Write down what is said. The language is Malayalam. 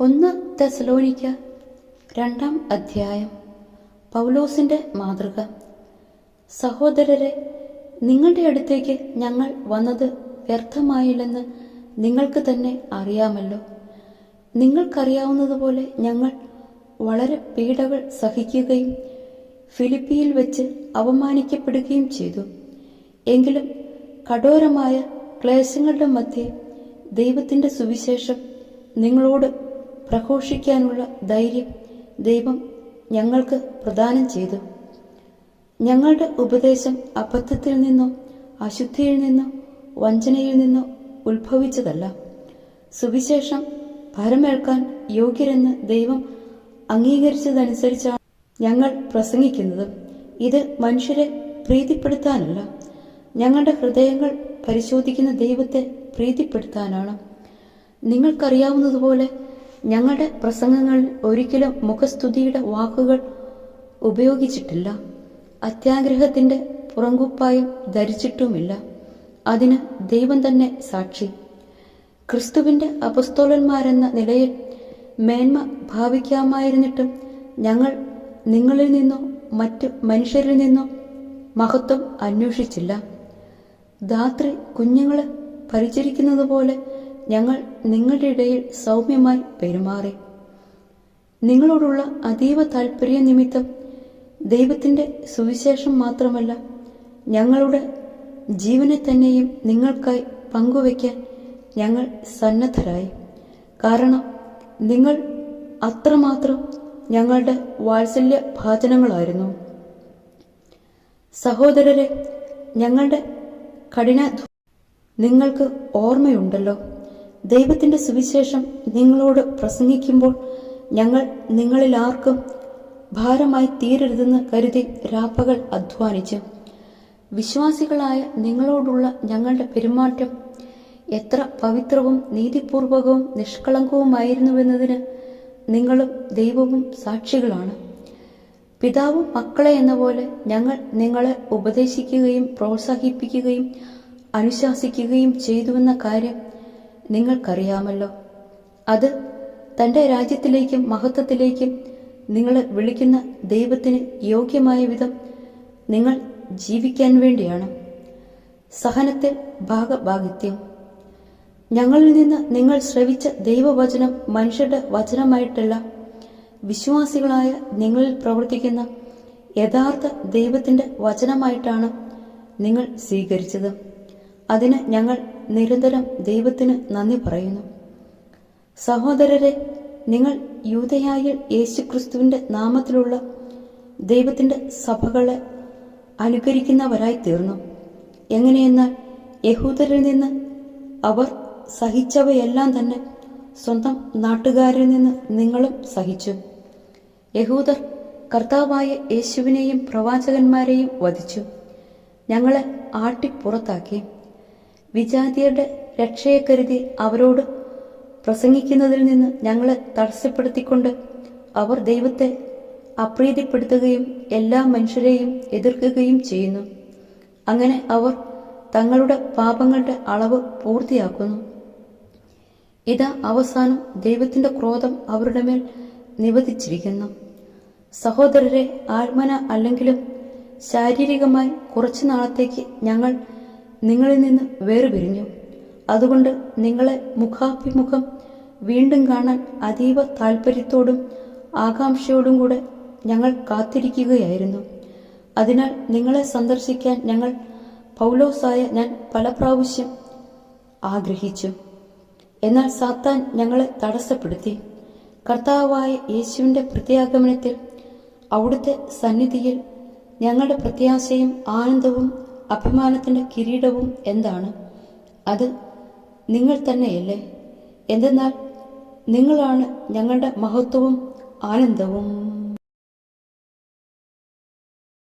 1 തെസ്സലോനിക്ക 2-ാം അധ്യായം. പൗലോസിന്റെ മാതൃക. സഹോദരരെ, നിങ്ങളുടെ അടുത്തേക്ക് ഞങ്ങൾ വന്നത് വ്യർത്ഥമായില്ലെന്ന് നിങ്ങൾക്ക് തന്നെ അറിയാമല്ലോ. നിങ്ങൾക്കറിയാവുന്നതുപോലെ ഞങ്ങൾ വളരെ പീഡകൾ സഹിക്കുകയും ഫിലിപ്പിയിൽ വെച്ച് അവമാനിക്കപ്പെടുകയും ചെയ്തു. എങ്കിലും കഠോരമായ ക്ലേശങ്ങളുടെ മധ്യേ ദൈവത്തിന്റെ സുവിശേഷം നിങ്ങളോട് പ്രഘോഷിക്കാനുള്ള ധൈര്യം ദൈവം ഞങ്ങൾക്ക് പ്രദാനം ചെയ്തു. ഞങ്ങളുടെ ഉപദേശം അബദ്ധത്തിൽ നിന്നോ അശുദ്ധിയിൽ നിന്നോ വഞ്ചനയിൽ നിന്നോ ഉത്ഭവിച്ചതല്ല. സുവിശേഷം ഭരമേൽക്കാൻ യോഗ്യരെന്ന് ദൈവം അംഗീകരിച്ചതനുസരിച്ചാണ് ഞങ്ങൾ പ്രസംഗിക്കുന്നത്. ഇത് മനുഷ്യരെ പ്രീതിപ്പെടുത്താനല്ല, ഞങ്ങളുടെ ഹൃദയങ്ങൾ പരിശോധിക്കുന്ന ദൈവത്തെ പ്രീതിപ്പെടുത്താനാണ്. നിങ്ങൾക്കറിയാവുന്നതുപോലെ ഞങ്ങളുടെ പ്രസംഗങ്ങളിൽ ഒരിക്കലും മുഖസ്തുതിയുടെ വാക്കുകൾ ഉപയോഗിച്ചിട്ടില്ല. അത്യാഗ്രഹത്തിന്റെ പുറങ്കുപ്പായം ധരിച്ചിട്ടുമില്ല. അതിന് ദൈവം തന്നെ സാക്ഷി. ക്രിസ്തുവിന്റെ അപ്പസ്തോലന്മാരെന്ന നിലയിൽ മേന്മ ഭാവിക്കാമായിരുന്നിട്ടും ഞങ്ങൾ നിങ്ങളിൽ നിന്നോ മറ്റു മനുഷ്യരിൽ നിന്നോ മഹത്വം അന്വേഷിച്ചില്ല. ധാത്രി കുഞ്ഞുങ്ങളെ പരിചരിക്കുന്നത് പോലെ ഞങ്ങൾ നിങ്ങളുടെ ഇടയിൽ സൗമ്യമായി പെരുമാറി. നിങ്ങളോടുള്ള അതീവ താൽപര്യ നിമിത്തം ദൈവത്തിന്റെ സുവിശേഷം മാത്രമല്ല, ഞങ്ങളുടെ ജീവനെ തന്നെയും നിങ്ങൾക്കായി പങ്കുവയ്ക്കാൻ ഞങ്ങൾ സന്നദ്ധരായി. കാരണം നിങ്ങൾ അത്രമാത്രം ഞങ്ങളുടെ വാത്സല്യ ഭാജനങ്ങളായിരുന്നു. സഹോദരരെ, ഞങ്ങളുടെ കഠിനാധ്വാനം നിങ്ങൾക്ക് ഓർമ്മയുണ്ടല്ലോ. ദൈവത്തിന്റെ സുവിശേഷം നിങ്ങളോട് പ്രസംഗിക്കുമ്പോൾ ഞങ്ങൾ നിങ്ങളിൽ ആർക്കും ഭാരമായി തീരരുതെന്ന് കരുതി രാപ്പകൽ അധ്വാനിച്ചു. വിശ്വാസികളായ നിങ്ങളോടുള്ള ഞങ്ങളുടെ പെരുമാറ്റം എത്ര പവിത്രവും നീതിപൂർവകവും നിഷ്കളങ്കവുമായിരുന്നുവെന്നതിന് നിങ്ങളും ദൈവവും സാക്ഷികളാണ്. പിതാവും മക്കളെ എന്ന പോലെ ഞങ്ങൾ നിങ്ങളെ ഉപദേശിക്കുകയും പ്രോത്സാഹിപ്പിക്കുകയും അനുശാസിക്കുകയും ചെയ്തുവെന്ന കാര്യം നിങ്ങൾക്കറിയാമല്ലോ. അത് തന്റെ രാജ്യത്തിലേക്കും മഹത്വത്തിലേക്കും നിങ്ങളെ വിളിക്കുന്ന ദൈവത്തിന് യോഗ്യമായ വിധം നിങ്ങൾ ജീവിക്കാൻ വേണ്ടിയാണ്. സഹനത്തിൽ ഭാഗഭാഗിത്യം. ഞങ്ങളിൽ നിന്ന് നിങ്ങൾ ശ്രവിച്ച ദൈവവചനം മനുഷ്യരുടെ വചനമായിട്ടല്ല, വിശ്വാസികളായ നിങ്ങളിൽ പ്രവർത്തിക്കുന്ന യഥാർത്ഥ ദൈവത്തിന്റെ വചനമായിട്ടാണ് നിങ്ങൾ സ്വീകരിച്ചത്. അതിന് ഞങ്ങൾ നിരന്തരം ദൈവത്തിന് നന്ദി പറയുന്നു. സഹോദരരെ, നിങ്ങൾ യൂദയായിൽ യേശുക്രിസ്തുവിന്റെ നാമത്തിലുള്ള ദൈവത്തിന്റെ സഭകളെ അനുകരിക്കുന്നവരായി തീർന്നു. എങ്ങനെയെന്നാൽ യഹൂദരിൽ നിന്ന് അവർ സഹിച്ചവയെല്ലാം തന്നെ സ്വന്തം നാട്ടുകാരിൽ നിന്ന് നിങ്ങളും സഹിച്ചു. യഹൂദർ കർത്താവായ യേശുവിനെയും പ്രവാചകന്മാരെയും വധിച്ചു, ഞങ്ങളെ ആട്ടിപ്പുറത്താക്കി. വിജാതിയരുടെ രക്ഷയെ കരുതി അവരോട് പ്രസംഗിക്കുന്നതിൽ നിന്ന് ഞങ്ങളെ തടസ്സപ്പെടുത്തിക്കൊണ്ട് അവർ ദൈവത്തെ അപ്രീതിപ്പെടുത്തുകയും എല്ലാ മനുഷ്യരെയും എതിർക്കുകയും ചെയ്യുന്നു. അങ്ങനെ അവർ തങ്ങളുടെ പാപങ്ങളുടെ അളവ് പൂർത്തിയാക്കുന്നു. ഇതാ അവസാനം ദൈവത്തിന്റെ ക്രോധം അവരുടെ മേൽ നിവദിച്ചിരിക്കുന്നു. സഹോദരരെ, ആത്മന അല്ലെങ്കിലും ശാരീരികമായി കുറച്ചു നാളത്തേക്ക് ഞങ്ങൾ നിങ്ങളിൽ നിന്ന് വേർപിരിഞ്ഞു. അതുകൊണ്ട് നിങ്ങളെ മുഖാഭിമുഖം വീണ്ടും കാണാൻ അതീവ താൽപര്യത്തോടും ആകാംക്ഷയോടും കൂടെ ഞങ്ങൾ കാത്തിരിക്കുകയായിരുന്നു. അതിനാൽ നിങ്ങളെ സന്ദർശിക്കാൻ ഞങ്ങൾ പൗലോസായ ഞാൻ പല പ്രാവശ്യം ആഗ്രഹിച്ചു. എന്നാൽ സാത്താൻ ഞങ്ങളെ തടസ്സപ്പെടുത്തി. കർത്താവായ യേശുവിന്റെ പ്രത്യാഗമനത്തിൽ അവിടുത്തെ സന്നിധിയിൽ ഞങ്ങളുടെ പ്രത്യാശയും ആനന്ദവും അഭിമാനത്തിന്റെ കിരീടവും എന്താണ്? അത് നിങ്ങൾ തന്നെയല്ലേ? എന്തെന്നാൽ നിങ്ങളാണ് ഞങ്ങളുടെ മഹത്വവും ആനന്ദവും.